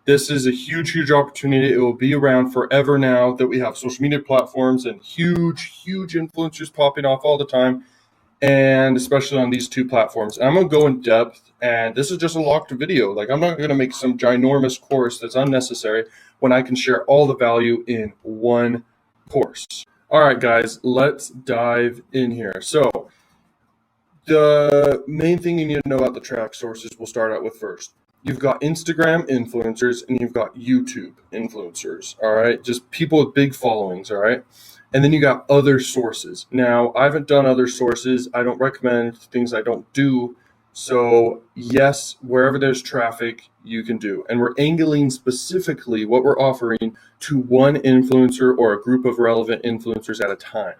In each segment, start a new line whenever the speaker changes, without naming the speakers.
This is a huge, huge opportunity. It will be around forever now that we have social media platforms and huge, huge influencers popping off all the time, and especially on these two platforms. And I'm going to go in depth, and this is just a locked video. Like, I'm not going to make some ginormous course that's unnecessary when I can share all the value in one course. All right, guys, let's dive in here. So the main thing you need to know about the track sources we'll start out with first. You've got Instagram influencers and you've got YouTube influencers, all right? Just people with big followings, all right? And then you got other sources. Now, I haven't done other sources. I don't recommend things I don't do. So yes, wherever there's traffic, you can do. And we're angling specifically what we're offering to one influencer or a group of relevant influencers at a time.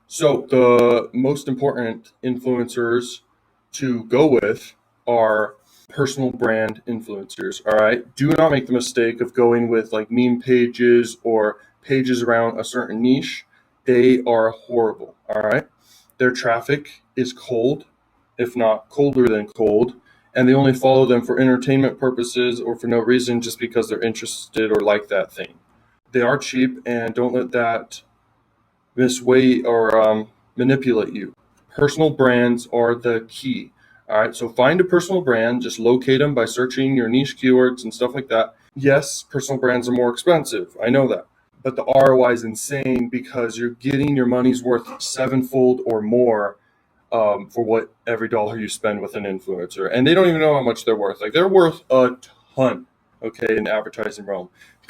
So the most important influencers to go with are personal brand influencers, all right? Do not make the mistake of going with like meme pages or pages around a certain niche. They are horrible, all right? Their traffic is cold, if not colder than cold, and they only follow them for entertainment purposes or for no reason, just because they're interested or like that thing. They are cheap, and don't let that misway or manipulate you. Personal brands are the key. All right, so find a personal brand, just locate them by searching your niche keywords and stuff like that. Yes, personal brands are more expensive. I know that. But the ROI is insane because you're getting your money's worth sevenfold or more for what every dollar you spend with an influencer. And they don't even know how much they're worth. Like, they're worth a ton, okay, in the advertising realm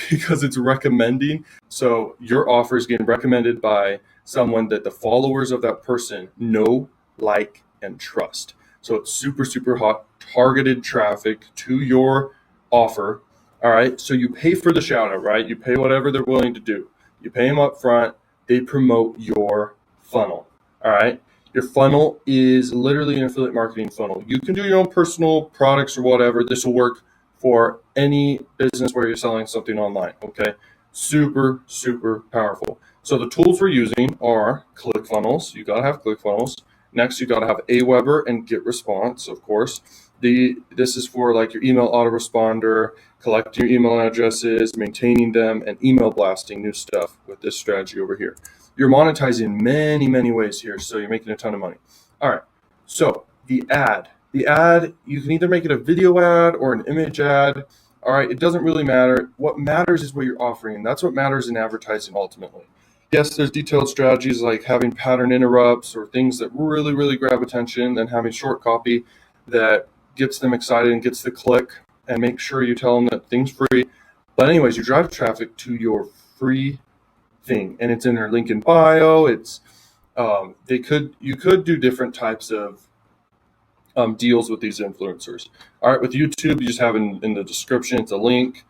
because it's recommending. So your offer is getting recommended by someone that the followers of that person know, like, and trust. So it's super, super hot, targeted traffic to your offer. All right. So you pay for the shout out, right? You pay whatever they're willing to do. You pay them up front. They promote your funnel. All right. Your funnel is literally an affiliate marketing funnel. You can do your own personal products or whatever. This will work for any business where you're selling something online. Okay. Super, super powerful. So the tools we're using are ClickFunnels. You got to have ClickFunnels. Next, you got to have Aweber and GetResponse, of course. This is for like your email autoresponder, collecting your email addresses, maintaining them, and email blasting new stuff with this strategy over here. You're monetizing many, many ways here, so you're making a ton of money. All right, so the ad, you can either make it a video ad or an image ad. All right, it doesn't really matter. What matters is what you're offering. That's what matters in advertising ultimately. Yes, there's detailed strategies like having pattern interrupts or things that really, really grab attention, and having short copy that gets them excited and gets the click, and make sure you tell them that thing's free. But anyways, you drive traffic to your free thing, and it's in their link in bio. It's you could do different types of deals with these influencers. All right, with YouTube, you just have in the description, it's a link.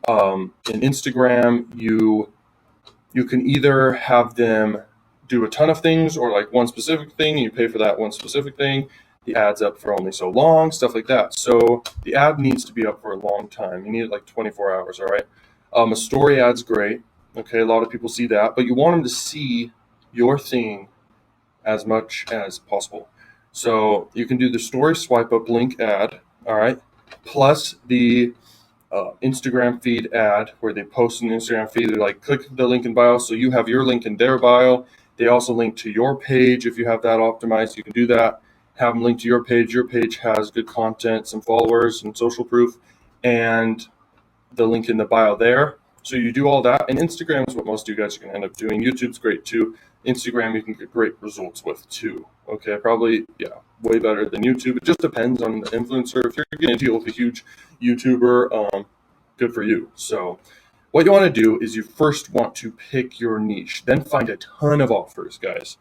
In Instagram, you can either have them do a ton of things or like one specific thing, and you pay for that one specific thing. The ad's up for only so long, stuff like that. So the ad needs to be up for a long time. You need it like 24 hours, all right? A story ad's great. Okay, a lot of people see that, but you want them to see your thing as much as possible. So you can do the story swipe up link ad, all right, plus the Instagram feed ad where they post an Instagram feed. They're like, click the link in bio. So you have your link in their bio. They also link to your page. If you have that optimized, you can do that. Have them link to your page. Your page has good content, some followers, and social proof, and the link in the bio there. So you do all that. And Instagram is what most of you guys are going to end up doing. YouTube's great too. Instagram you can get great results with too. Okay, probably, yeah, way better than YouTube. It just depends on the influencer. If you're going to deal with a huge YouTuber, good for you. So what you want to do is you first want to pick your niche, then find a ton of offers, guys,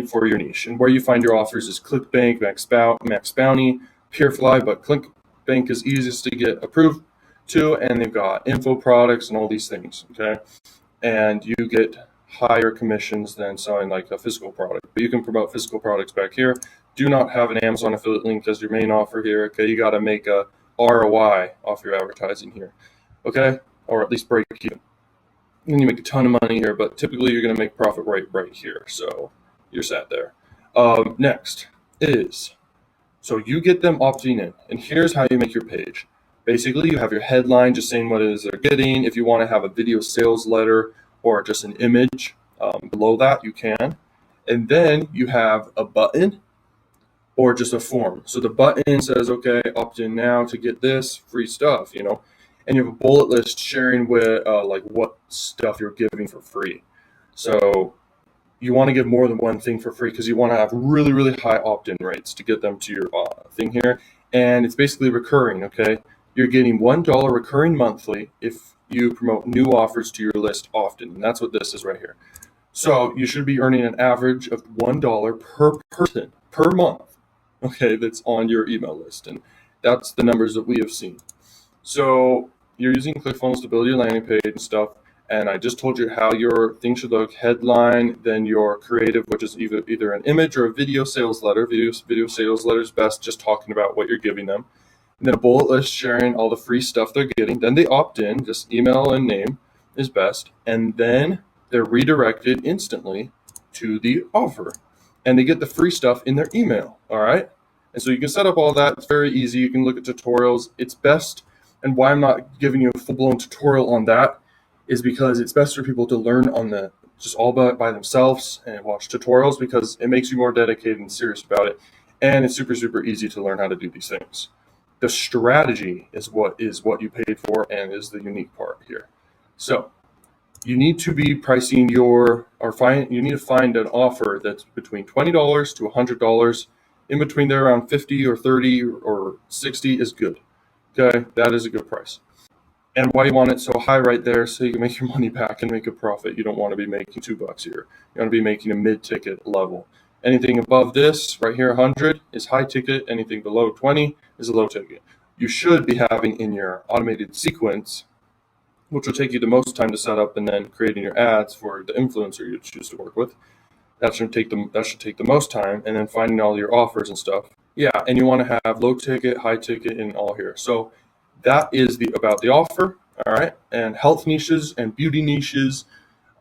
for your niche. And where you find your offers is ClickBank, Max Bounty, Purefly, but ClickBank is easiest to get approved to, and they've got info products and all these things, okay? And you get higher commissions than selling like a physical product, but you can promote physical products back here. Do not have an Amazon affiliate link as your main offer here, okay? You got to make a ROI off your advertising here, okay? Or at least break even. And you make a ton of money here, but typically you're going to make profit right here, so you're sat there. Next is, so you get them opting in, and here's how you make your page. Basically, you have your headline just saying what it is they're getting. If you want to have a video sales letter or just an image below that, you can. And then you have a button or just a form. So the button says, okay, opt in now to get this free stuff, and you have a bullet list sharing with like what stuff you're giving for free. So you want to give more than one thing for free because you want to have really, really high opt-in rates to get them to your thing here. And it's basically recurring, okay? You're getting $1 recurring monthly if you promote new offers to your list often. And that's what this is right here. So you should be earning an average of $1 per person per month, okay, that's on your email list. And that's the numbers that we have seen. So you're using ClickFunnels to build your landing page and stuff. And I just told you how your thing should look: headline, then your creative, which is either an image or a video sales letter. Video sales letter is best, just talking about what you're giving them. And then a bullet list sharing all the free stuff they're getting. Then they opt in, just email and name is best. And then they're redirected instantly to the offer. And they get the free stuff in their email, all right? And so you can set up all that. It's very easy. You can look at tutorials. It's best, and why I'm not giving you a full-blown tutorial on that is because it's best for people to learn on just all by themselves and watch tutorials, because it makes you more dedicated and serious about it. And it's super, super easy to learn how to do these things. The strategy is what you paid for and is the unique part here. So you need to be pricing you need to find an offer that's between $20 to $100. In between there, around 50 or 30 or 60 is good. Okay, that is a good price. And why you want it so high right there, so you can make your money back and make a profit. You don't want to be making $2 here. You want to be making a mid-ticket level. Anything above this, right here, 100 is high ticket. Anything below 20 is a low ticket. You should be having in your automated sequence, which will take you the most time to set up, and then creating your ads for the influencer you choose to work with. That should take the most time, and then finding all your offers and stuff. Yeah, and you want to have low ticket, high ticket, and all here. So that is about the offer, all right? And health niches and beauty niches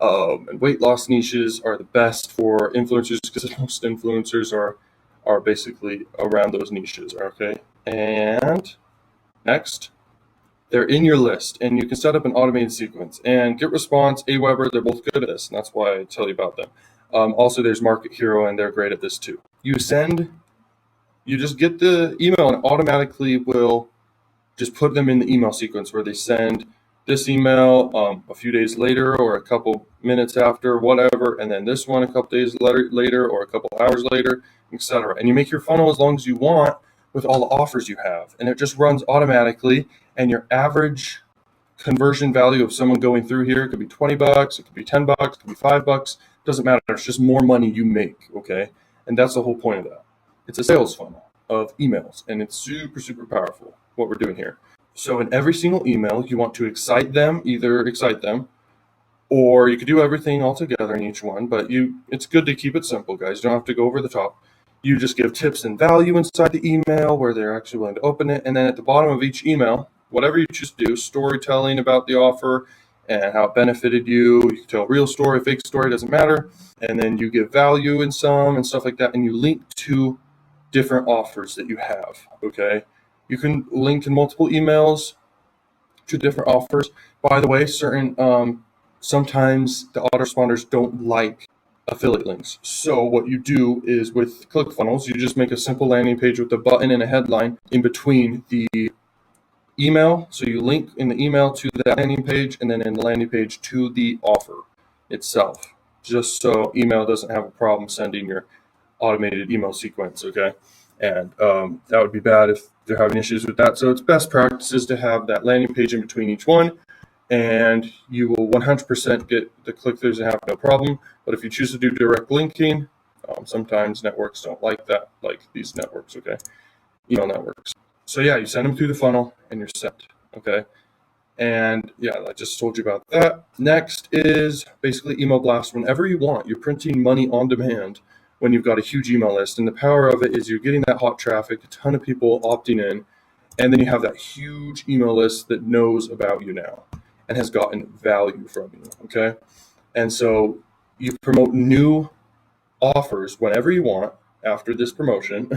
and weight loss niches are the best for influencers, because most influencers are basically around those niches, okay? And next, they're in your list, and you can set up an automated sequence. And GetResponse, Aweber, they're both good at this, and that's why I tell you about them. Also, there's Market Hero, and they're great at this too. You just get the email, and automatically will just put them in the email sequence where they send this email a few days later or a couple minutes after, whatever, and then this one a couple days later or a couple hours later, etc. And you make your funnel as long as you want with all the offers you have, and it just runs automatically. And your average conversion value of someone going through here could be $20, it could be $10, it could be $5. Doesn't matter. It's just more money you make, okay? And that's the whole point of that. It's a sales funnel of emails, and it's super, super powerful what we're doing here. So in every single email, you want to excite them, or you could do everything all together in each one, but it's good to keep it simple, guys. You don't have to go over the top. You just give tips and value inside the email where they're actually willing to open it. And then at the bottom of each email, whatever you choose to do, storytelling about the offer and how it benefited you. You can tell a real story, fake story, doesn't matter. And then you give value in some and stuff like that. And you link to different offers that you have, okay? You can link in multiple emails to different offers. By the way, sometimes the autoresponders don't like affiliate links. So what you do is with ClickFunnels, you just make a simple landing page with a button and a headline in between the email. So you link in the email to that landing page, and then in the landing page to the offer itself, just so email doesn't have a problem sending your automated email sequence, okay? And that would be bad if they're having issues with that. So it's best practices to have that landing page in between each one, and you will 100% get the click-throughs and have no problem. But if you choose to do direct linking, sometimes networks don't like that, like these networks, okay? Email networks. So yeah, you send them through the funnel and you're set, okay? And yeah, I just told you about that. Next is basically email blast whenever you want. You're printing money on demand when you've got a huge email list. And the power of it is you're getting that hot traffic, a ton of people opting in, and then you have that huge email list that knows about you now and has gotten value from you, okay? And so you promote new offers whenever you want, after this promotion.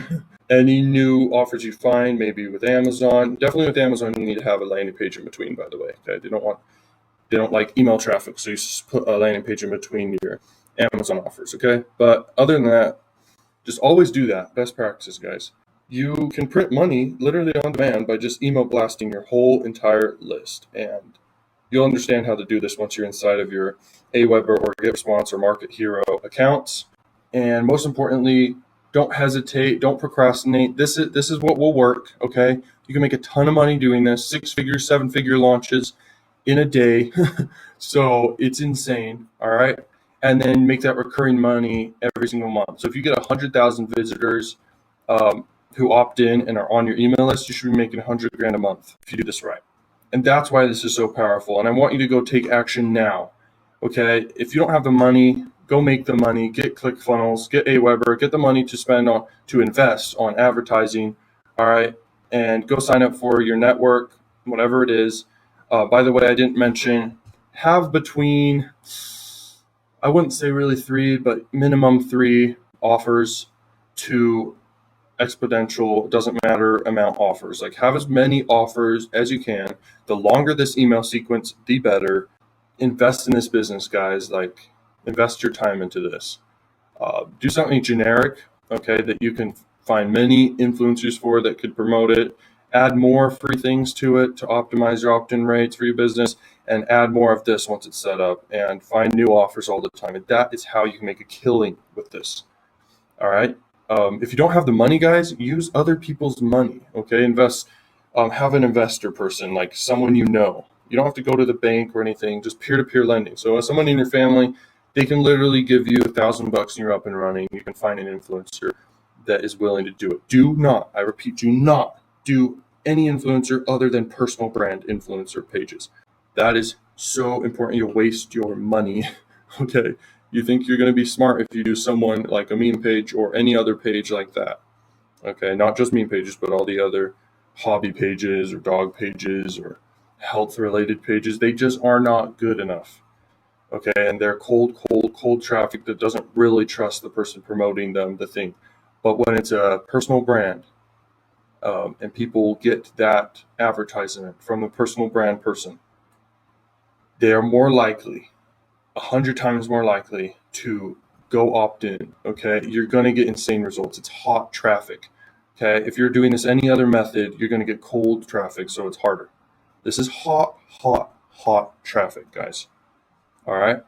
Any new offers you find, maybe with Amazon, definitely with Amazon, you need to have a landing page in between, by the way. Okay, they don't like email traffic, so you just put a landing page in between your Amazon offers. Okay, but other than that, just always do that. Best practices, guys. You can print money literally on demand by just email blasting your whole entire list, and you'll understand how to do this once you're inside of your Aweber or GetResponse or Market Hero accounts. And most importantly, don't hesitate, don't procrastinate. This is what will work. Okay, you can make a ton of money doing this, 6-figure, 7-figure launches in a day. So it's insane. All right, and then make that recurring money every single month. So if you get 100,000 visitors who opt in and are on your email list, you should be making 100 grand a month if you do this right. And that's why this is so powerful. And I want you to go take action now. Okay, if you don't have the money, go make the money. Get ClickFunnels, get Aweber, get the money to spend on to invest on advertising. All right, and go sign up for your network, whatever it is. By the way, I didn't mention, have between, I wouldn't say really 3, but minimum 3 offers to exponential, doesn't matter amount offers. Like, have as many offers as you can. The longer this email sequence, the better. Invest in this business, guys. Like, invest your time into this. Do something generic, okay, that you can find many influencers for that could promote it. Add more free things to it to optimize your opt-in rates for your business, and add more of this once it's set up, and find new offers all the time. And that is how you can make a killing with this. All right. If you don't have the money, guys, use other people's money. Okay, invest. Have an investor person, like someone you know. You don't have to go to the bank or anything. Just peer-to-peer lending. So, as someone in your family, they can literally give you $1,000 and you're up and running. You can find an influencer that is willing to do it. Do not, I repeat, do not do any influencer other than personal brand influencer pages. That is so important. You'll waste your money. Okay. You think you're going to be smart if you do someone like a meme page or any other page like that. Okay, not just meme pages, but all the other hobby pages or dog pages or health related pages. They just are not good enough. Okay, and they're cold traffic that doesn't really trust the person promoting them, the thing. But when it's a personal brand, and people get that advertisement from a personal brand person, they are more likely, 100 times more likely to go opt in. Okay, you're going to get insane results. It's hot traffic. Okay, if you're doing this any other method, you're going to get cold traffic, so it's harder. This is hot traffic, guys. All right,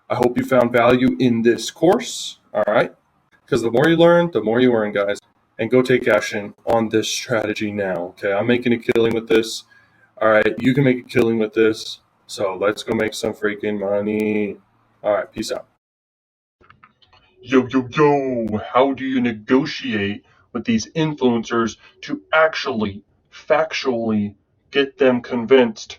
I hope you found value in this course. All right, because the more you learn, the more you earn, guys. And go take action on this strategy now. Okay, I'm making a killing with this. All right, you can make a killing with this. So let's go make some freaking money. All right, peace out. Yo, how do you negotiate with these influencers to actually, factually get them convinced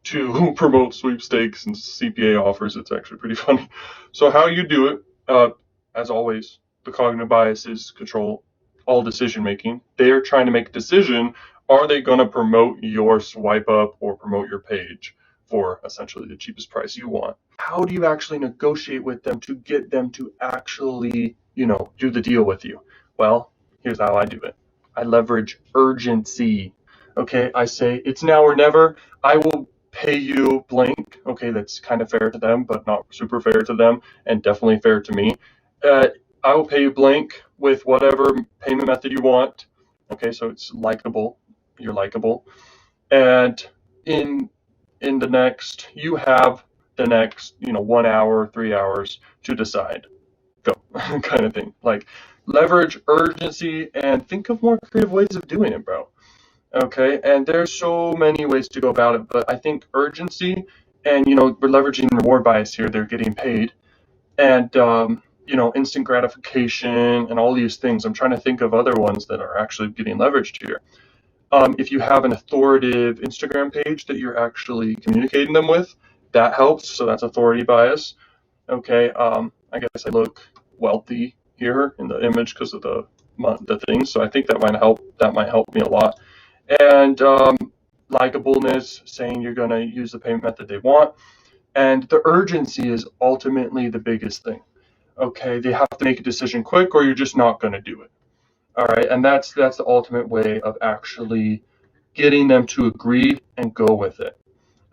to promote sweepstakes and CPA offers? It's actually pretty funny. So how you do it, as always, the cognitive biases control all decision making. They're trying to make a decision. Are they going to promote your swipe up or promote your page for essentially the cheapest price you want? How do you actually negotiate with them to get them to actually, do the deal with you? Well, here's how I do it. I leverage urgency. Okay, I say it's now or never. I will pay you blank. Okay, that's kind of fair to them, but not super fair to them, and definitely fair to me. I will pay you blank with whatever payment method you want. Okay, so it's likable. You're likable, and in the next, you have the next 1 hour, 3 hours to decide. Go, kind of thing. Like, leverage urgency and think of more creative ways of doing it, bro. Okay, and there's so many ways to go about it, but I think urgency and we're leveraging reward bias here. They're getting paid, and instant gratification and all these things. I'm trying to think of other ones that are actually getting leveraged here. If you have an authoritative Instagram page that you're actually communicating them with, that helps. So that's authority bias. Okay, I guess I look wealthy here in the image because of the thing. So I think that might help. That might help me a lot. And likableness, saying you're going to use the payment method they want. And the urgency is ultimately the biggest thing. Okay, they have to make a decision quick, or you're just not going to do it. All right, and that's the ultimate way of actually getting them to agree and go with it.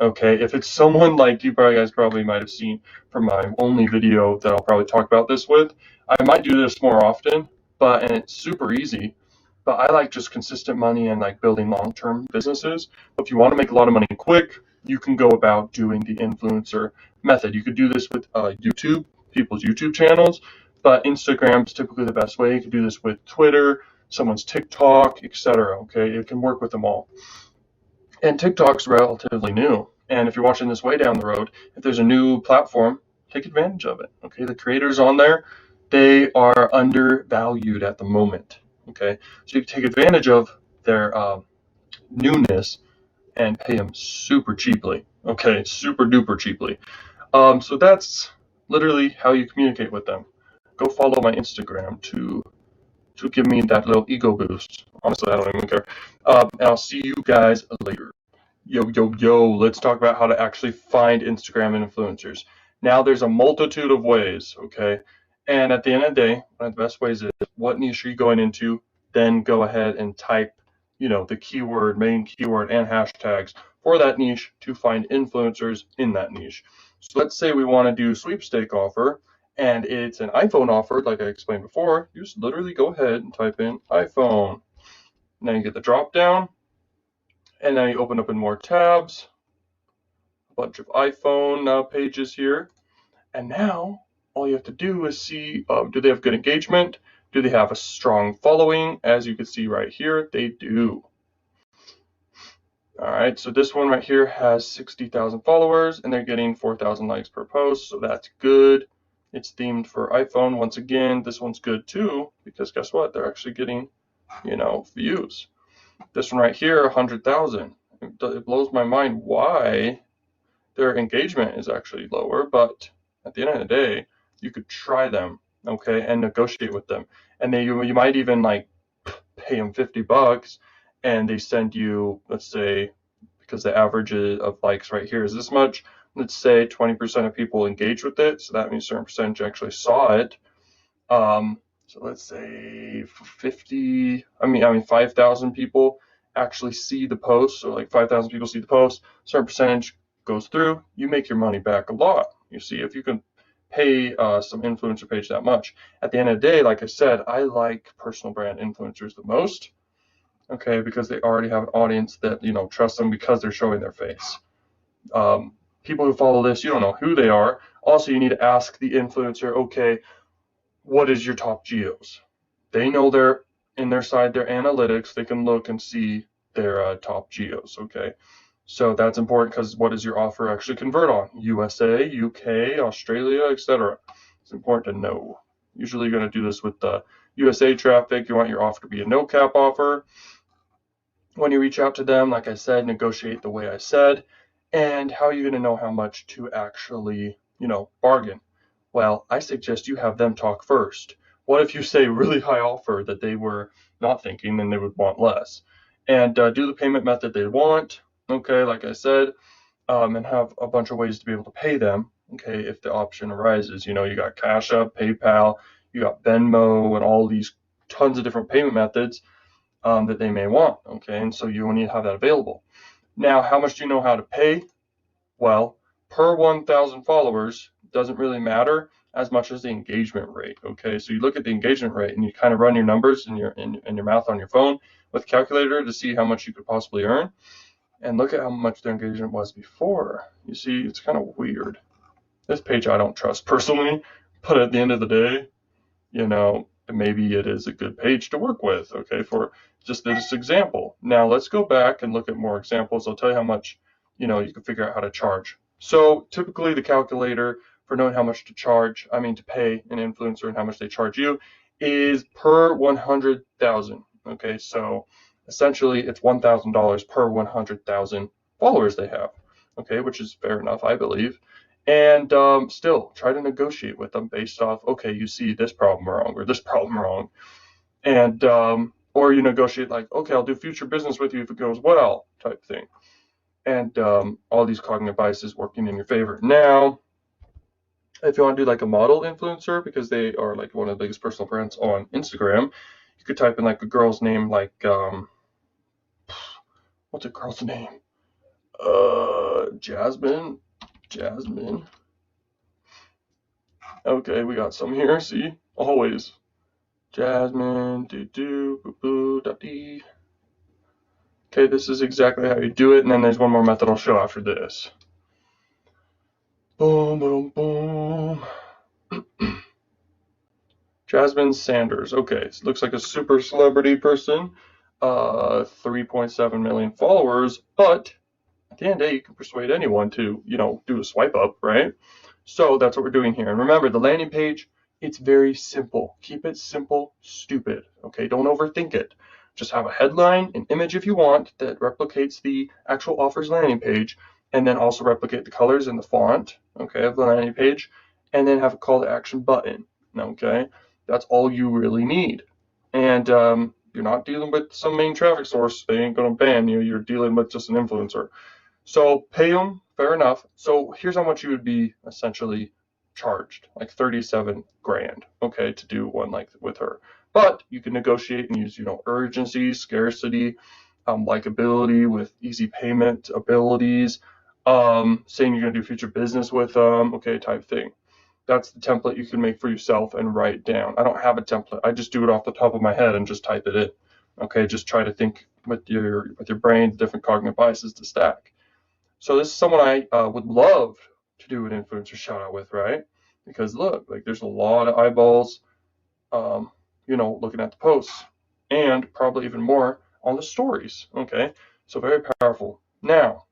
Okay, if it's someone like you guys probably might have seen from my only video that I'll probably talk about this with, I might do this more often, and it's super easy. But I like just consistent money and like building long-term businesses. If you want to make a lot of money quick, you can go about doing the influencer method. You could do this with YouTube, people's YouTube channels, but Instagram is typically the best way. You can do this with Twitter, someone's TikTok, etc. Okay, it can work with them all. And TikTok's relatively new. And if you're watching this way down the road, if there's a new platform, take advantage of it. Okay, the creators on there, they are undervalued at the moment. Okay, so you can take advantage of their newness and pay them super cheaply. Okay, super duper cheaply. So that's literally how you communicate with them. Go follow my Instagram to give me that little ego boost. Honestly, I don't even care. And I'll see you guys later. Yo, yo, yo, let's talk about how to actually find Instagram influencers. Now, there's a multitude of ways, okay? And at the end of the day, one of the best ways is what niche are you going into? Then go ahead and type, the keyword, main keyword, and hashtags for that niche to find influencers in that niche. So let's say we want to do sweepstake offer, and it's an iPhone offer, like I explained before. You just literally go ahead and type in iPhone. Now you get the drop down. And now you open up in more tabs, a bunch of iPhone pages here. And now all you have to do is see, do they have good engagement? Do they have a strong following? As you can see right here, they do. All right, so this one right here has 60,000 followers and they're getting 4,000 likes per post. So that's good. It's themed for iPhone. Once again, this one's good too, because guess what? They're actually getting, views. This one right here, 100,000. It blows my mind why their engagement is actually lower, but at the end of the day, you could try them, okay, and negotiate with them. And then you might even like pay them $50 and they send you, let's say, because the average of likes right here is this much, let's say 20% of people engage with it, so that means a certain percentage actually saw it. So let's say 5,000 people actually see the post. So like 5,000 people see the post, certain percentage goes through, you make your money back a lot. You see, if you can pay some influencer page that much. At the end of the day, like I said, I like personal brand influencers the most, okay, because they already have an audience that, trust them because they're showing their face. People who follow this, you don't know who they are. Also, you need to ask the influencer, okay, what is your top geos? They know their analytics, they can look and see their top geos, okay? So that's important because what does your offer actually convert on? USA, UK, Australia, etc. It's important to know. Usually you're going to do this with the USA traffic. You want your offer to be a no cap offer. When you reach out to them, like I said, negotiate the way I said. And how are you going to know how much to actually, bargain? Well, I suggest you have them talk first. What if you say a really high offer that they were not thinking, then they would want less? And do the payment method they want, okay, like I said, and have a bunch of ways to be able to pay them, okay, if the option arises. You got Cash App, PayPal, you got Venmo, and all these tons of different payment methods that they may want, okay, and so you will need to have that available. Now, how much do you know how to pay? Well, per 1,000 followers doesn't really matter as much as the engagement rate. Okay, so you look at the engagement rate and you kind of run your numbers in your math on your phone with a calculator to see how much you could possibly earn, and look at how much their engagement was before. You see, it's kind of weird. This page I don't trust personally, but at the end of the day, maybe it is a good page to work with. Okay, for just this example. Now let's go back and look at more examples. I'll tell you how much you can figure out how to charge. So typically the calculator for knowing how much to pay an influencer and how much they charge you is per 100,000. Okay, so essentially it's $1,000 per 100,000 followers they have. Okay, which is fair enough, I believe. And still try to negotiate with them based off, okay, you see this problem wrong or this problem wrong. And or you negotiate like, okay, I'll do future business with you if it goes well, type thing. And all these cognitive biases working in your favor. Now, If you want to do like a model influencer, because they are like one of the biggest personal brands on Instagram, you could type in like a girl's name, like what's a girl's name? Jasmine. Jasmine. Okay, we got some here. See, always Jasmine. Boo boo da dee. Okay, this is exactly how you do it, and then there's one more method I'll show after this. Boom, boom, boom. Jasmine Sanders. Okay, so looks like a super celebrity person. 3.7 million followers, but at the end of the day, you can persuade anyone to, do a swipe up, right? So that's what we're doing here. And remember, the landing page, it's very simple. Keep it simple, stupid. Okay, don't overthink it. Just have a headline, an image if you want, that replicates the actual offers landing page, and then also replicate the colors and the font, okay, of the landing page, and then have a call to action button, okay? That's all you really need. And you're not dealing with some main traffic source. They ain't going to ban you. You're dealing with just an influencer. So pay them, fair enough. So here's how much you would be essentially charged, like 37 grand, okay, to do one like with her. But you can negotiate and use, urgency, scarcity, likability with easy payment abilities, saying you're going to do future business with them, okay, type thing. That's the template you can make for yourself and write down. I don't have a template. I just do it off the top of my head and just type it in. Okay, just try to think with your brain, different cognitive biases to stack. So this is someone I would love to do an influencer shout out with, right? Because look, like there's a lot of eyeballs, looking at the posts, and probably even more on the stories. Okay, so very powerful. Now,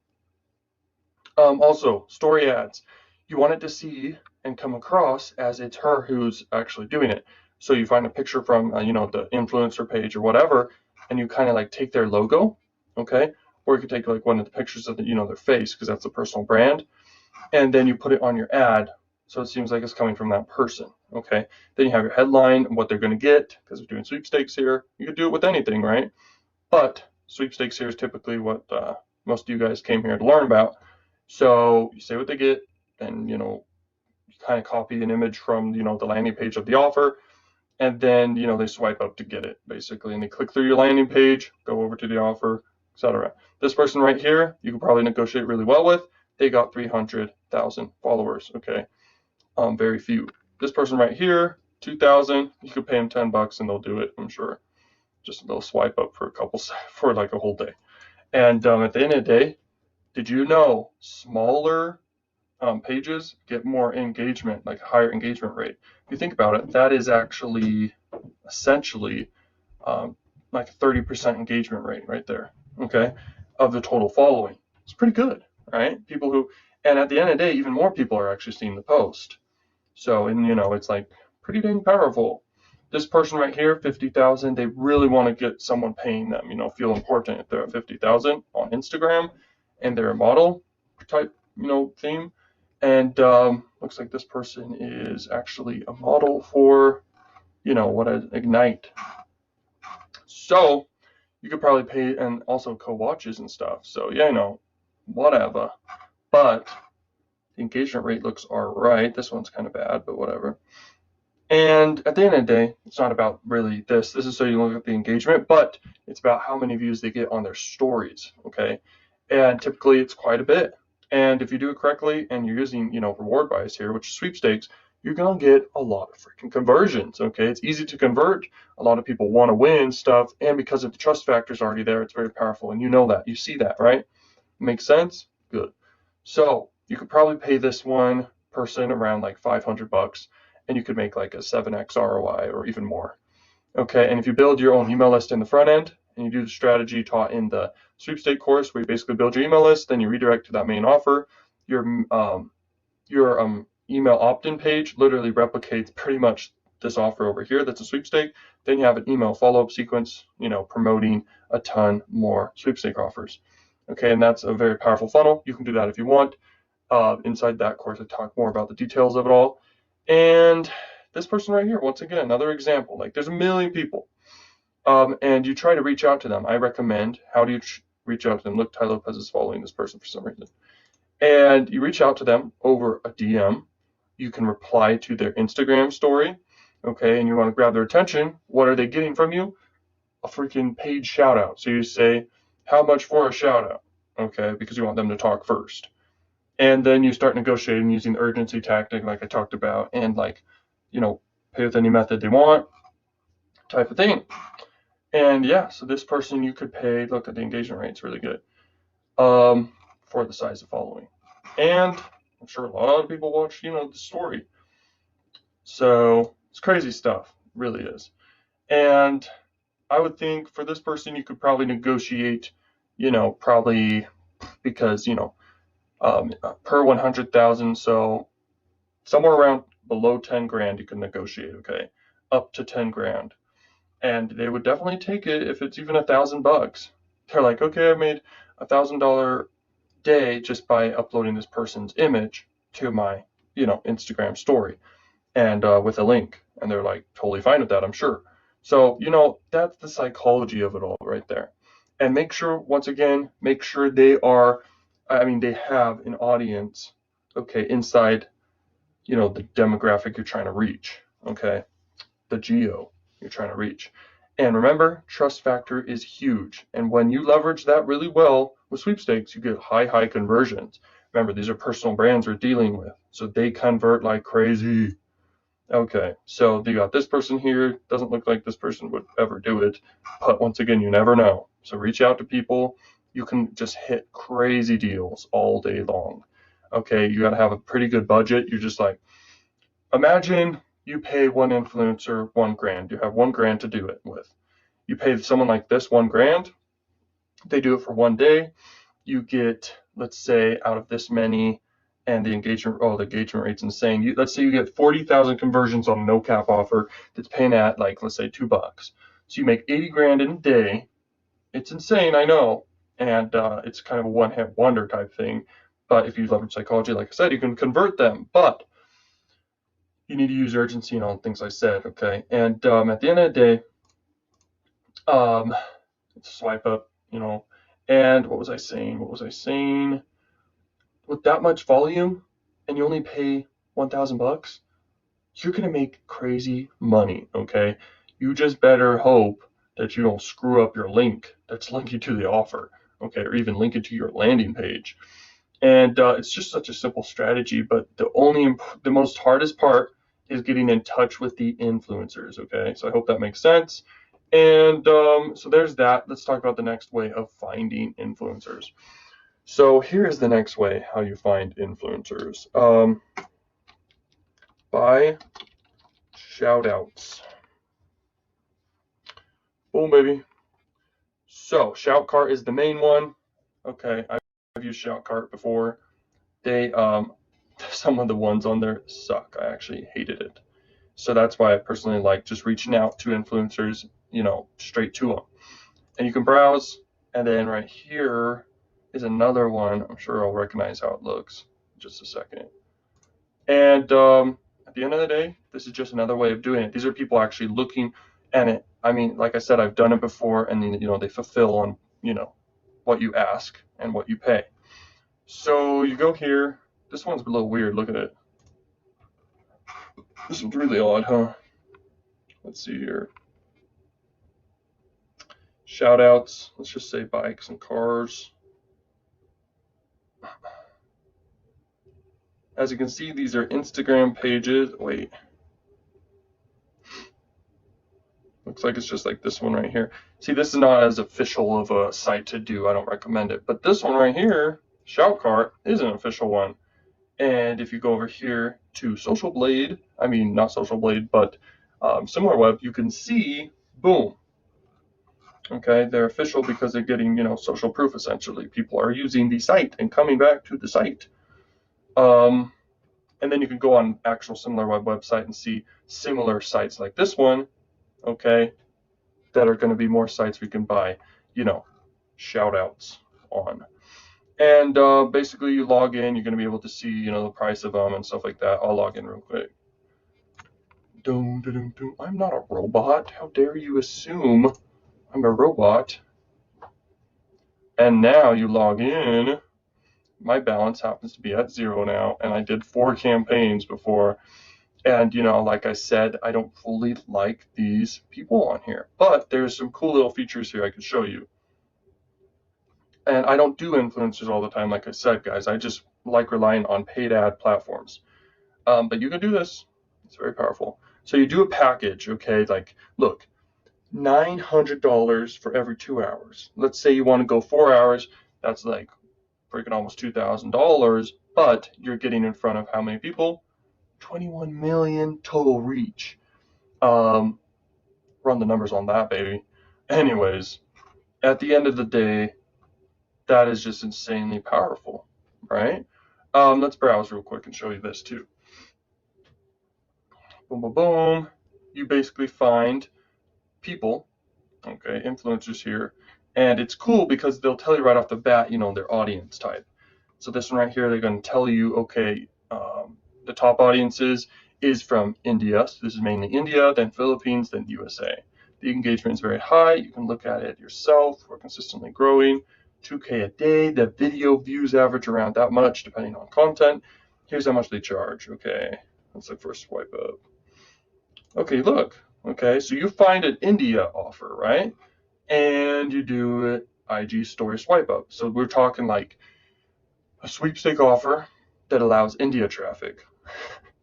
also story ads. You want it to see and come across as it's her who's actually doing it. So you find a picture from, the influencer page or whatever, and you kind of like take their logo, okay? Or you could take like one of the pictures of their face, because that's a personal brand, and then you put it on your ad, so it seems like it's coming from that person, okay? Then you have your headline and what they're going to get, because we're doing sweepstakes here. You could do it with anything, right? But sweepstakes here is typically what most of you guys came here to learn about. So you say what they get, then you kind of copy an image from the landing page of the offer, and then they swipe up to get it basically, and they click through your landing page, go over to the offer, etc. This person right here, you can probably negotiate really well with. They got 300,000 followers. Okay, very few. This person right here, 2,000. You could pay them $10 and they'll do it. I'm sure. Just they'll swipe up for for like a whole day. And at the end of the day, did you know smaller pages get more engagement, like higher engagement rate? If you think about it, that is actually essentially like a 30% engagement rate right there, okay, of the total following. It's pretty good, right? People who, and at the end of the day, even more people are actually seeing the post. So, and it's like pretty dang powerful. This person right here, 50,000, they really want to get someone paying them, feel important if they're at 50,000 on Instagram and they're a model type, theme. And looks like this person is actually a model for, what Ignite. So you could probably pay, and also co-watches and stuff. So yeah, whatever. But the engagement rate looks all right. This one's kind of bad, but whatever. And at the end of the day, it's not about really this. This is so you look at the engagement, but it's about how many views they get on their stories, okay? And typically it's quite a bit. And if you do it correctly and you're using, reward bias here, which is sweepstakes, you're going to get a lot of freaking conversions, okay? It's easy to convert. A lot of people want to win stuff. And because of the trust factors already there, it's very powerful. And you know that. You see that, right? Makes sense? Good. So you could probably pay this one person around like $500, and you could make like a 7x ROI or even more. Okay, and if you build your own email list in the front end, and you do the strategy taught in the sweepstake course, where you basically build your email list, then you redirect to that main offer, your email opt-in page literally replicates pretty much this offer over here that's a sweepstake. Then you have an email follow-up sequence, promoting a ton more sweepstake offers. Okay, and that's a very powerful funnel. You can do that if you want. Inside that course, I talk more about the details of it all. And this person right here, once again, another example. Like there's a million people, and you try to reach out to them. I recommend, how do you reach out to them? Look, Ty Lopez is following this person for some reason. And you reach out to them over a DM. you can reply to their Instagram story, okay, and you want to grab their attention. What are they getting from you? A freaking paid shout out. So you say, how much for a shout out? Okay, because you want them to talk first. And then you start negotiating using the urgency tactic, like I talked about, and like, pay with any method they want, type of thing. And yeah, so this person you could pay. Look at the engagement rate's really good for the size of following. And I'm sure a lot of people watch, the story. So it's crazy stuff, really is. And I would think for this person, you could probably negotiate, probably because, per 100,000. So somewhere around below 10 grand, you can negotiate, okay, up to 10 grand. And they would definitely take it if it's even $1,000. They're like, okay, I made $1,000 day just by uploading this person's image to my, Instagram story and with a link. And they're like totally fine with that, I'm sure. So, that's the psychology of it all right there. And make sure, once again, they have an audience, okay, inside, the demographic you're trying to reach, okay, the geo you're trying to reach. And remember, trust factor is huge. And when you leverage that really well with sweepstakes, you get high conversions. Remember, these are personal brands we're dealing with, so they convert like crazy. Okay, so you got this person here. Doesn't look like this person would ever do it, but once again, you never know. So reach out to people. You can just hit crazy deals all day long. Okay, you got to have a pretty good budget. You're just like, imagine you pay one influencer $1,000. You have $1,000 to do it with. You pay someone like this $1,000. They do it for one day. You get, let's say, out of this many, and the engagement rate's insane. Let's say you get 40,000 conversions on a no cap offer that's paying at like, let's say $2. So you make 80 grand in a day. It's insane, I know, and it's kind of a one-hit wonder type thing. But if you leverage psychology, like I said, you can convert them. But you need to use urgency and all the things I said, okay? And at the end of the day, swipe up, and what was I saying? With that much volume and you only pay $1,000, you're going to make crazy money, okay? You just better hope that you don't screw up your link that's linking to the offer, okay? Or even link it to your landing page. And it's just such a simple strategy, but the most hardest part is getting in touch with the influencers, okay? So I hope that makes sense. And so there's that. Let's talk about the next way of finding influencers. So here is the next way how you find influencers. By shout outs. Boom, baby. So Shoutcart is the main one. Okay, I've used Shoutcart before. They some of the ones on there suck. I actually hated it. So that's why I personally like just reaching out to influencers, straight to them. And you can browse, and then right here is another one. I'm sure I'll recognize how it looks in just a second. And at the end of the day, this is just another way of doing it. These are people actually looking at it. I mean, like I said, I've done it before, and then, they fulfill on, what you ask and what you pay. So you go here. This one's a little weird. Look at it. This one's really odd, huh? Let's see here. Shout outs. Let's just say bikes and cars. As you can see, these are Instagram pages. Wait. Looks like it's just like this one right here. See, this is not as official of a site to do. I don't recommend it. But this one right here, Shoutcart, is an official one. And if you go over here to Social Blade, I mean, not Social Blade, but SimilarWeb, you can see, boom. Okay, they're official because they're getting, social proof essentially. People are using the site and coming back to the site. And then you can go on actual SimilarWeb website and see similar sites like this one, okay, that are going to be more sites we can buy, shout outs on. And basically you log in, you're going to be able to see, the price of them and stuff like that. I'll log in real quick. I'm not a robot. How dare you assume I'm a robot? And now you log in, my balance happens to be at 0 now, and I did 4 campaigns before. And, like I said, I don't fully like these people on here, but there's some cool little features here I can show you. And I don't do influencers all the time, like I said, guys. I just like relying on paid ad platforms. But you can do this. It's very powerful. So you do a package, okay? Like, look, $900 for every 2 hours. Let's say you want to go 4 hours. That's like freaking almost $2,000, but you're getting in front of how many people? 21 million total reach. Run the numbers on that, baby. Anyways, at the end of the day, that is just insanely powerful, right? Let's browse real quick and show you this too. Boom, boom, boom. You basically find people, okay, influencers here, and it's cool because they'll tell you right off the bat, their audience type. So this one right here, they're going to tell you, okay, the top audiences is from India. So this is mainly India, then Philippines, then USA. The engagement is very high. You can look at it yourself. We're consistently growing. 2K a day. The video views average around that much, depending on content. Here's how much they charge. Okay, let's look for a swipe up. Okay, look. Okay, so you find an India offer, right? And you do it IG story swipe up. So we're talking like a sweepstake offer that allows India traffic.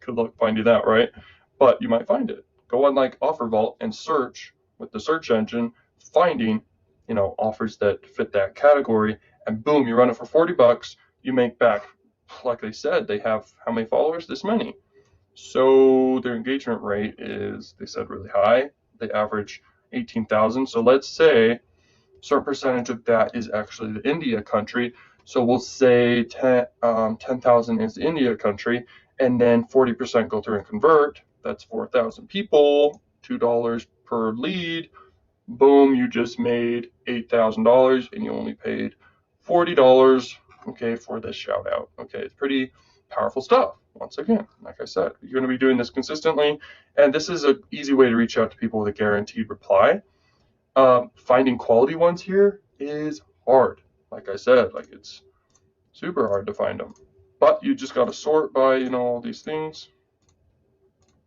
Good luck finding that, right? But you might find it. Go on like Offer Vault and search with the search engine, finding, offers that fit that category, and boom, you run it for $40. You make back, like they said, they have how many followers? This many. So their engagement rate is, they said, really high. They average 18,000. So let's say a certain percentage of that is actually the India country. So we'll say 10,000 is the India country, and then 40% go through and convert. That's 4,000 people, $2 per lead. Boom, you just made $8,000 and you only paid $40, okay, for this shout out. Okay, it's pretty powerful stuff. Once again, like I said, you're going to be doing this consistently, and this is an easy way to reach out to people with a guaranteed reply. Finding quality ones here is hard. Like I said, like it's super hard to find them. But you just got to sort by, all these things.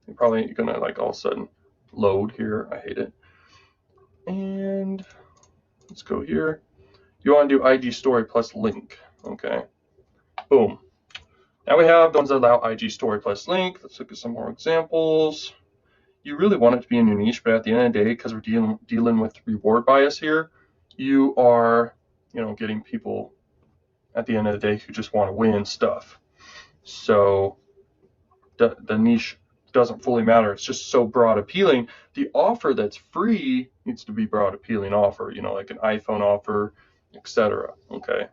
You're probably going to like all of a sudden load here. I hate it. And let's go here. You want to do IG story plus link. Okay. Boom. Now we have the ones that allow IG story plus link. Let's look at some more examples. You really want it to be in your niche, but at the end of the day, because we're dealing with reward bias here, you are, getting people at the end of the day who just want to win stuff. So the niche doesn't fully matter. It's just so broad appealing. The offer that's free needs to be broad appealing offer, like an iPhone offer, etc. Okay.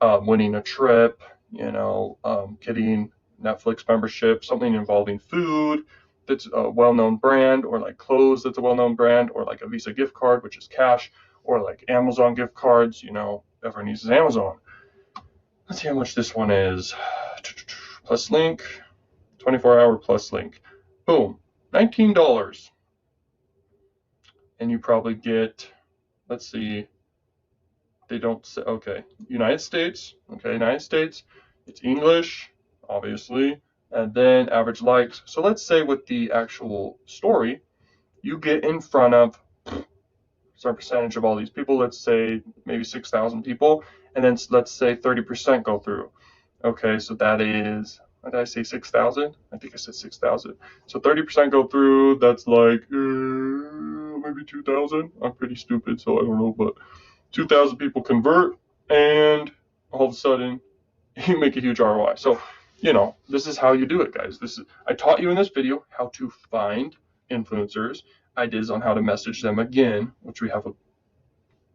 Winning a trip, getting Netflix membership, something involving food that's a well-known brand, or like clothes that's a well-known brand, or like a Visa gift card, which is cash, or like Amazon gift cards, everyone uses Amazon. Let's see how much this one is. Plus link, 24-hour plus link. Boom, $19. And you probably get, let's see, they don't say, okay, United States, okay, United States, it's English, obviously, and then average likes. So let's say with the actual story, you get in front of a certain percentage of all these people, let's say maybe 6,000 people, and then let's say 30% go through. Okay, so that is, did I say 6,000? I think I said 6,000. So 30% go through, that's like maybe 2,000. I'm pretty stupid, so I don't know, but 2,000 people convert, and all of a sudden, you make a huge ROI. So, this is how you do it, guys. I taught you in this video how to find influencers, ideas on how to message them again, which we have a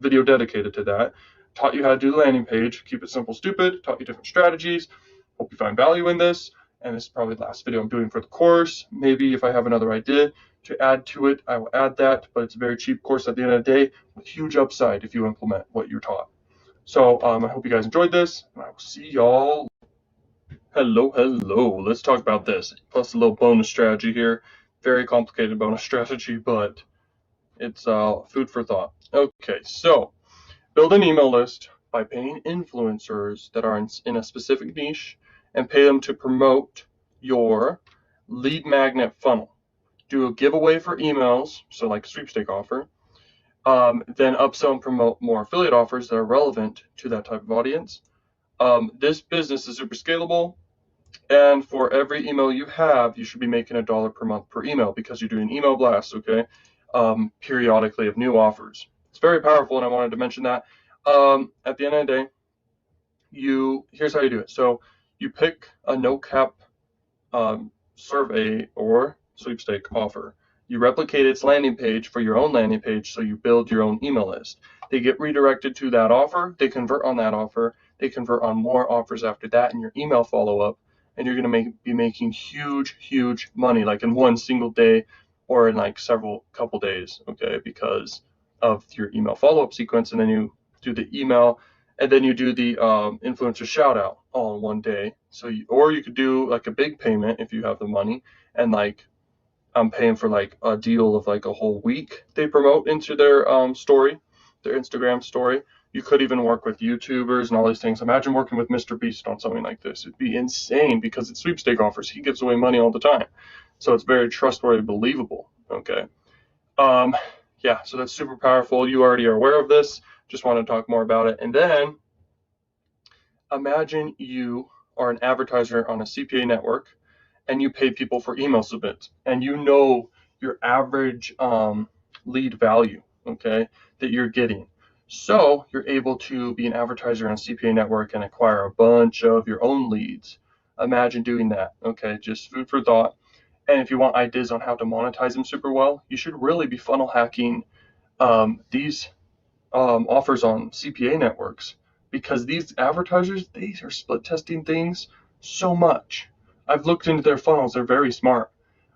video dedicated to that. Taught you how to do the landing page, keep it simple, stupid, taught you different strategies. Hope you find value in this. And this is probably the last video I'm doing for the course. Maybe if I have another idea to add to it, I will add that, but it's a very cheap course at the end of the day with huge upside if you implement what you're taught. So I hope you guys enjoyed this, and I will see y'all. Hello. Let's talk about this. Plus a little bonus strategy here. Very complicated bonus strategy, but it's food for thought. Okay, so build an email list by paying influencers that are in a specific niche and pay them to promote your lead magnet funnel. Do a giveaway for emails, so like a sweepstake offer, then upsell and promote more affiliate offers that are relevant to that type of audience. This business is super scalable, and for every email you have, you should be making $1 per month per email because you're doing email blasts, okay, periodically of new offers. It's very powerful, and I wanted to mention that. At the end of the day, here's how you do it. So you pick a no cap survey or sweepstake offer. You replicate its landing page for your own landing page, so you build your own email list. They get redirected to that offer, they convert on that offer, they convert on more offers after that in your email follow-up, and you're going to be making huge money, like in one single day or in like several couple days, okay, because of your email follow-up sequence. And then you do the email, and then you do the influencer shout out all in one day. So or you could do like a big payment if you have the money, and like I'm paying for like a deal of like a whole week they promote into their story, their Instagram story. You could even work with YouTubers and all these things. Imagine working with Mr. Beast on something like this. It'd be insane because it's sweepstake offers. He gives away money all the time. So it's very trustworthy, believable. Okay. Yeah, so that's super powerful. You already are aware of this. Just want to talk more about it. And then imagine you are an advertiser on a CPA network and you pay people for email submits, and you know your average lead value, okay, that you're getting. So you're able to be an advertiser on a CPA network and acquire a bunch of your own leads. Imagine doing that, okay, just food for thought. And if you want ideas on how to monetize them super well, you should really be funnel hacking these offers on CPA networks, because these advertisers, they are split testing things so much. I've looked into their funnels. They're very smart.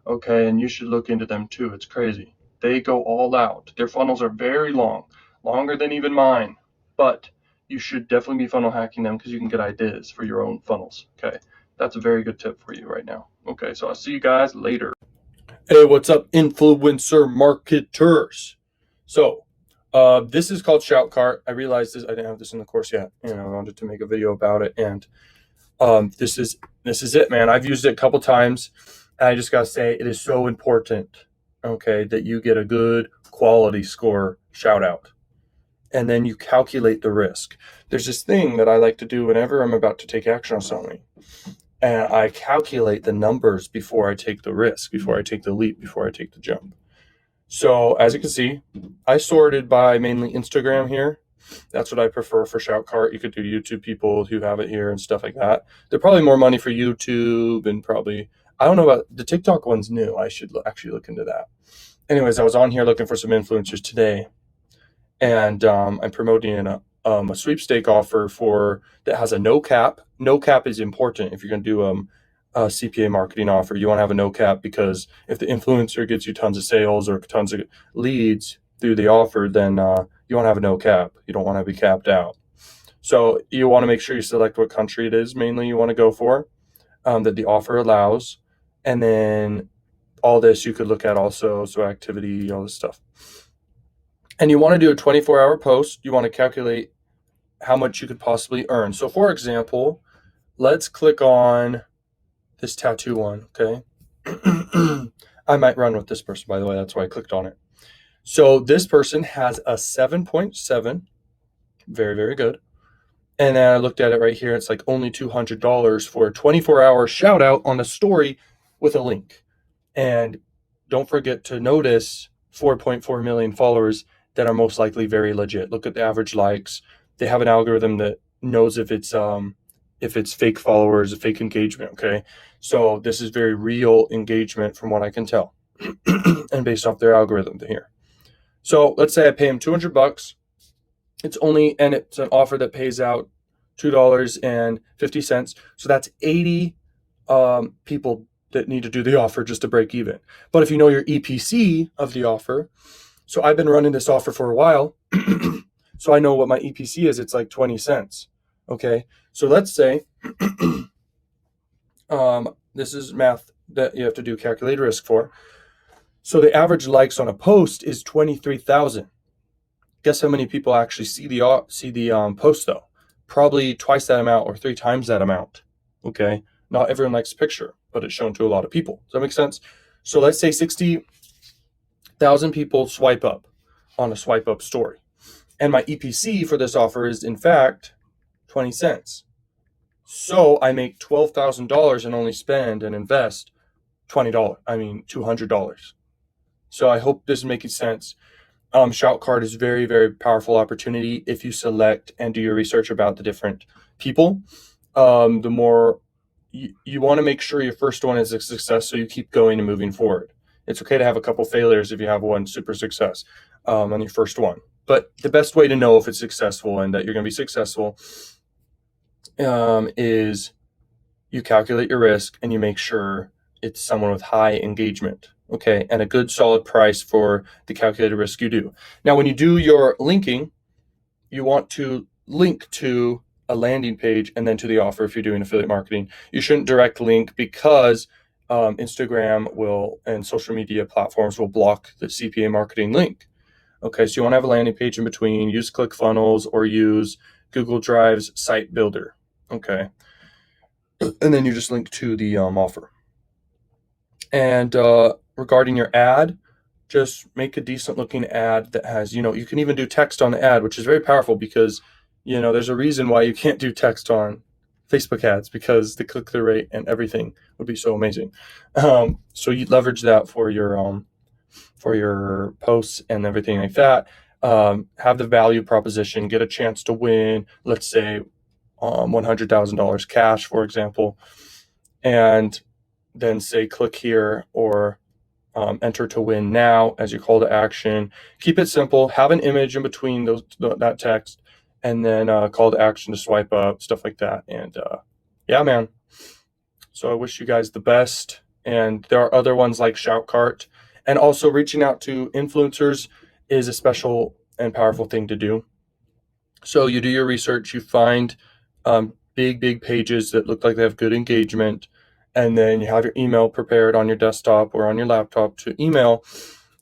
Okay. And you should look into them too. It's crazy. They go all out. Their funnels are very long, longer than even mine, but you should definitely be funnel hacking them because you can get ideas for your own funnels. Okay. That's a very good tip for you right now. Okay. So I'll see you guys later. Hey, what's up, influencer marketers? So, this is called Shoutcart. I realized this. I didn't have this in the course yet, and I wanted to make a video about it. And this is it, man. I've used it a couple times, and I just gotta say it is so important. Okay, that you get a good quality score shout out, and then you calculate the risk. There's this thing that I like to do whenever I'm about to take action on something, and I calculate the numbers before I take the risk, before I take the leap, before I take the jump. So as you can see, I sorted by mainly Instagram here. That's what I prefer for Shoutcart. You could do YouTube people who have it here and stuff like that. They're probably more money for YouTube, and probably, I don't know about the TikTok one's new. I should actually look into that. Anyways, I was on here looking for some influencers today, and I'm promoting a sweepstake offer that has a no cap. No cap is important if you're going to do a CPA marketing offer. You want to have a no cap, because if the influencer gets you tons of sales or tons of leads through the offer, then you want to have a no cap. You don't want to be capped out. So you want to make sure you select what country it is mainly you want to go for, that the offer allows. And then all this you could look at also, so activity, all this stuff. And you want to do a 24-hour post. You want to calculate how much you could possibly earn. So for example, let's click on this tattoo one, okay? I might run with this person, by the way. That's why I clicked on it. So this person has a 7.7, very, very good. And then I looked at it right here. It's like only $200 for a 24-hour shout out on a story with a link. And don't forget to notice 4.4 million followers that are most likely very legit. Look at the average likes. They have an algorithm that knows if it's fake followers, fake engagement, okay? So this is very real engagement from what I can tell, and based off their algorithm here. So let's say I pay them $200. It's an offer that pays out $2.50. So that's 80 people that need to do the offer just to break even. But if you know your EPC of the offer, so I've been running this offer for a while, so I know what my EPC is. It's like 20 cents. Okay. So let's say, this is math that you have to do calculate risk for. So the average likes on a post is 23,000. Guess how many people actually see the post though? Probably twice that amount or 3 times that amount. Okay, not everyone likes a picture, but it's shown to a lot of people. Does that make sense? So let's say 60,000 people swipe up on a swipe up story, and my EPC for this offer is in fact 20 cents. So I make $12,000 and only spend and invest $200. So I hope this is making sense. Shout card is very, very powerful opportunity if you select and do your research about the different people. The more you want to make sure your first one is a success, so you keep going and moving forward. It's okay to have a couple failures if you have one super success on your first one. But the best way to know if it's successful and that you're going to be successful is you calculate your risk and you make sure it's someone with high engagement, okay, and a good solid price for the calculated risk you do. Now, when you do your linking, you want to link to a landing page and then to the offer if you're doing affiliate marketing. You shouldn't direct link because Instagram will and social media platforms will block the CPA marketing link. Okay, so you want to have a landing page in between. Use ClickFunnels or use Google Drive's site builder. Okay, and then you just link to the offer. And regarding your ad, just make a decent looking ad that has, you can even do text on the ad, which is very powerful because, there's a reason why you can't do text on Facebook ads because the click-through rate and everything would be so amazing. So you leverage that for your posts and everything like that. Have the value proposition, get a chance to win, let's say $100,000 cash, for example, and then say click here or enter to win now as your call to action. Keep it simple. Have an image in between that text, and then call to action to swipe up, stuff like that. And yeah, man. So I wish you guys the best. And there are other ones like Shoutcart, and also reaching out to influencers is a special and powerful thing to do. So you do your research, you find big pages that look like they have good engagement, and then you have your email prepared on your desktop or on your laptop to email,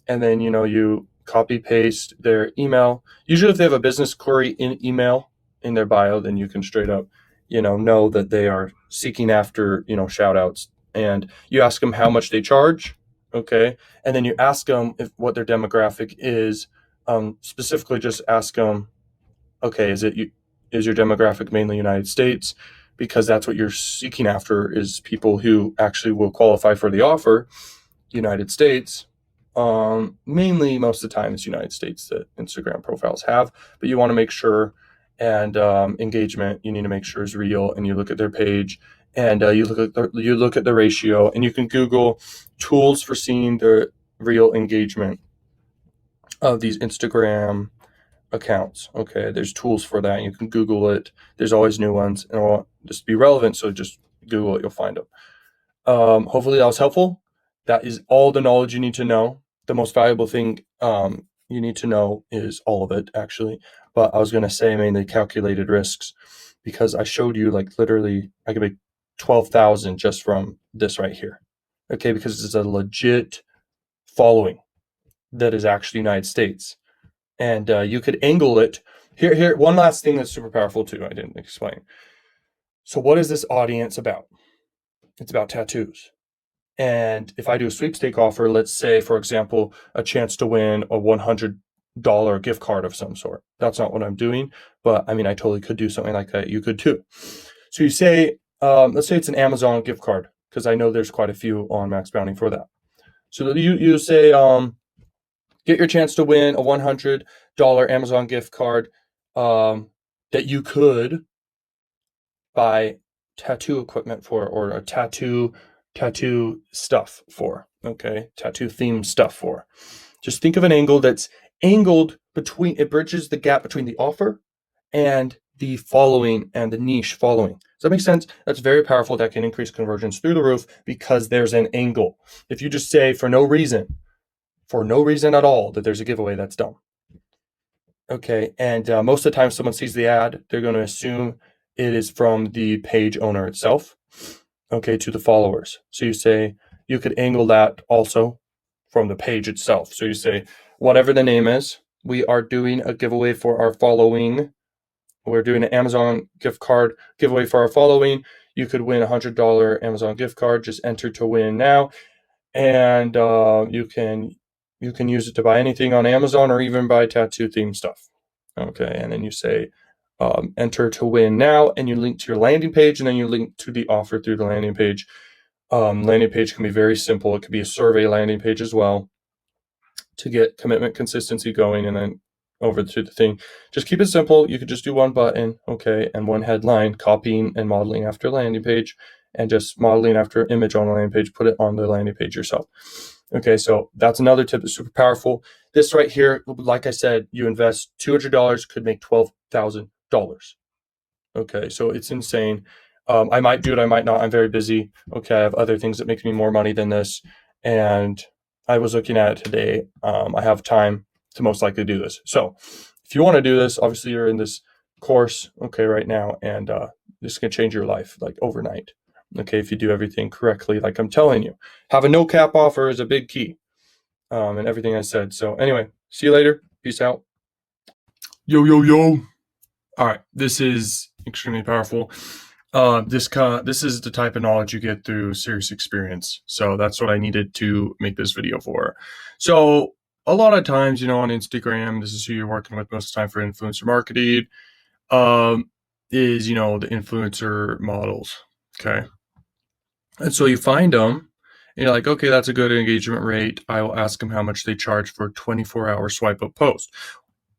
and then you copy paste their email. Usually if they have a business query in email in their bio, then you can straight up know that they are seeking after shout outs, and you ask them how much they charge, okay, and then you ask them what their demographic is. Specifically just ask them, okay, is your demographic mainly United States? Because that's what you're seeking after, is people who actually will qualify for the offer. United States, mainly most of the time it's United States that Instagram profiles have, but you want to make sure, and engagement, you need to make sure is real, and you look at their page, and you look at the ratio, and you can Google tools for seeing the real engagement of these Instagram accounts. Okay, there's tools for that. You can Google it. There's always new ones, and I want this to be relevant, so just Google it. You'll find them. Hopefully that was helpful. That is all the knowledge you need to know. The most valuable thing you need to know is all of it, actually. But I was going to say mainly calculated risks, because I showed you like literally I could make 12,000 just from this right here. Okay, because it's a legit following that is actually United States. And you could angle it. Here, one last thing that's super powerful too, I didn't explain. So what is this audience about? It's about tattoos. And if I do a sweepstake offer, let's say, for example, a chance to win a $100 gift card of some sort. That's not what I'm doing, but I totally could do something like that. You could too. So you say, let's say it's an Amazon gift card, because I know there's quite a few on Max Bounty for that. So you say, get your chance to win a $100 Amazon gift card that you could buy tattoo equipment for, or a tattoo stuff for, okay, tattoo themed stuff for. Just think of an angle that's angled between, it bridges the gap between the offer and the following and the niche following. Does that make sense? That's very powerful. That can increase conversions through the roof because there's an angle. If you just say for no reason at all that there's a giveaway, that's dumb. Okay, and most of the time someone sees the ad, they're going to assume it is from the page owner itself, okay, to the followers. So you say, you could angle that also from the page itself. So you say, whatever the name is, we are doing a giveaway for our following. We're doing an Amazon gift card giveaway for our following. You could win $100 Amazon gift card. Just enter to win now, and you can use it to buy anything on Amazon or even buy tattoo themed stuff. Okay, and then you say enter to win now, and you link to your landing page, and then you link to the offer through the landing page. Landing page can be very simple. It could be a survey landing page as well to get commitment consistency going, and then over to the thing. Just keep it simple. You could just do one button, okay, and one headline, copying and modeling after landing page, and just modeling after image on the landing page, put it on the landing page yourself. Okay, so that's another tip that's super powerful. This right here, like I said, you invest $200 could make $12,000. Okay, so it's insane. I might do it, I might not. I'm very busy. Okay, I have other things that make me more money than this. And I was looking at it today. I have time to most likely do this. So if you want to do this, obviously you're in this course, okay, right now, and this can change your life like overnight. Okay, if you do everything correctly, like I'm telling you. Have a no cap offer is a big key. And everything I said. So anyway, see you later. Peace out. Yo, yo, yo. All right, this is extremely powerful. This is the type of knowledge you get through serious experience. So that's what I needed to make this video for. So a lot of times, on Instagram, this is who you're working with most of the time for influencer marketing, is, the influencer models. Okay. And so you find them and you're like, okay, that's a good engagement rate. I will ask them how much they charge for a 24-hour swipe up post.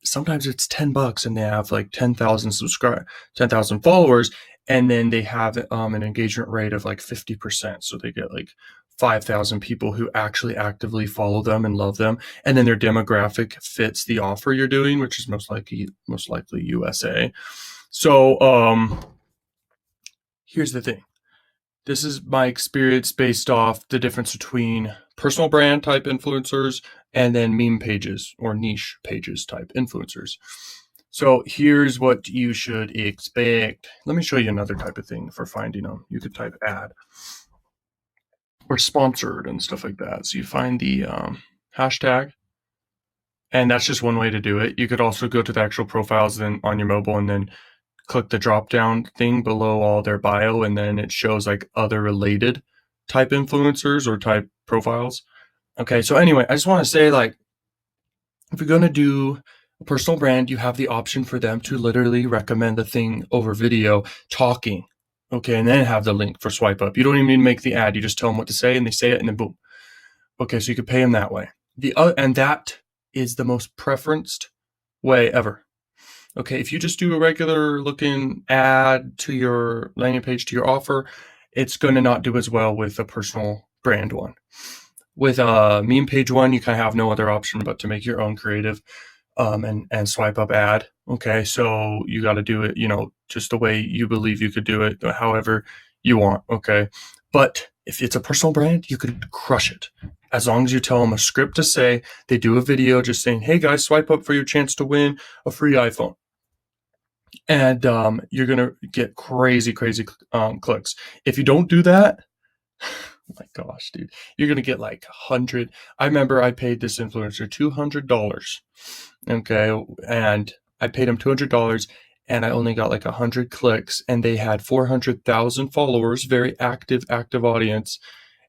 Sometimes it's $10 and they have like 10,000 followers, and then they have an engagement rate of like 50%. So they get like 5,000 people who actually actively follow them and love them, and then their demographic fits the offer you're doing, which is most likely USA. So here's the thing. This is my experience based off the difference between personal brand type influencers and then meme pages or niche pages type influencers. So here's what you should expect. Let me show you another type of thing for finding them. You could type ad or sponsored and stuff like that. So you find the hashtag, and that's just one way to do it. You could also go to the actual profiles then on your mobile and then click the drop down thing below all their bio, and then it shows like other related type influencers or type profiles. Okay, so anyway, I just want to say, like, if you're going to do a personal brand, you have the option for them to literally recommend the thing over video talking. Okay, and then have the link for swipe up. You don't even need to make the ad. You just tell them what to say and they say it, and then boom. Okay, so you could pay them that way. And that is the most preferenced way ever. Okay, if you just do a regular looking ad to your landing page, to your offer, it's going to not do as well with a personal brand one. With a meme page one, you kind of have no other option but to make your own creative and swipe up ad. Okay, so you got to do it, just the way you believe you could do it, however you want. Okay, but if it's a personal brand, you could crush it. As long as you tell them a script to say, they do a video just saying, hey guys, swipe up for your chance to win a free iPhone. And you're going to get crazy clicks. If you don't do that, oh my gosh, dude, you're going to get like 100. I remember I paid this influencer $200. Okay. And I paid him $200 and I only got like 100 clicks, and they had 400,000 followers, very active audience.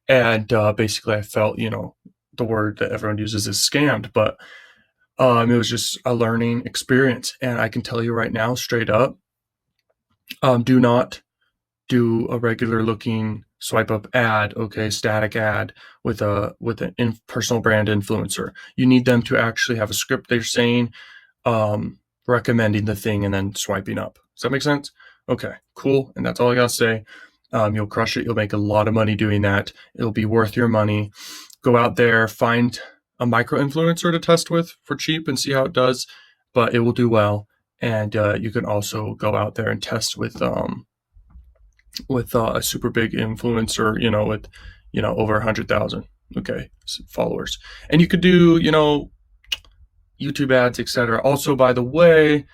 And basically I felt, the word that everyone uses is scammed, but it was just a learning experience. And I can tell you right now, straight up, do not do a regular looking swipe up ad, okay, static ad with an personal brand influencer. You need them to actually have a script they're saying, recommending the thing, and then swiping up. Does that make sense? Okay, cool. And that's all I gotta say. You'll crush it. You'll make a lot of money doing that. It'll be worth your money. Go out there, find a micro influencer to test with for cheap and see how it does, but it will do well. And you can also go out there and test with a super big influencer, with over 100,000 followers, and you could do YouTube ads, etc. Also, by the way,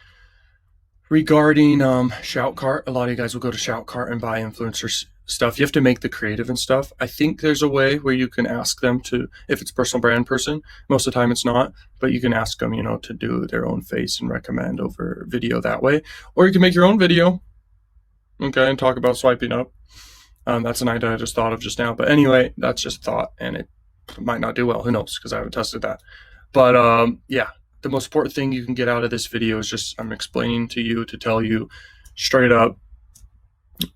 regarding Shoutcart, a lot of you guys will go to Shoutcart and buy influencers stuff. You have to make the creative and stuff. I think there's a way where you can ask them to, if it's personal brand person, most of the time it's not, but you can ask them, to do their own face and recommend over video that way. Or you can make your own video, okay, and talk about swiping up. That's an idea I just thought of just now. But anyway, that's just a thought, and it might not do well. Who knows? Because I haven't tested that. But yeah, the most important thing you can get out of this video is just I'm explaining to you to tell you straight up.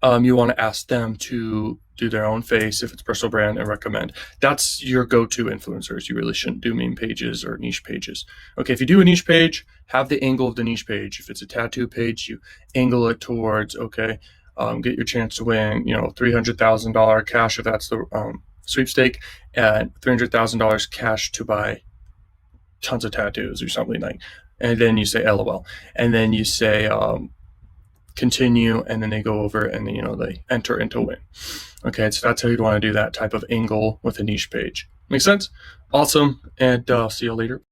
You want to ask them to do their own face if it's personal brand and recommend. That's your go-to influencers. You really shouldn't do meme pages or niche pages. Okay, if you do a niche page, have the angle of the niche page. If it's a tattoo page, you angle it towards, okay, get your chance to win, $300,000 cash if that's the sweepstake, and $300,000 cash to buy tons of tattoos or something like. And then you say LOL, and then you say continue, and then they go over and they enter into win. Okay, so that's how you'd want to do that type of angle with a niche page. Make sense? Awesome, and see you later.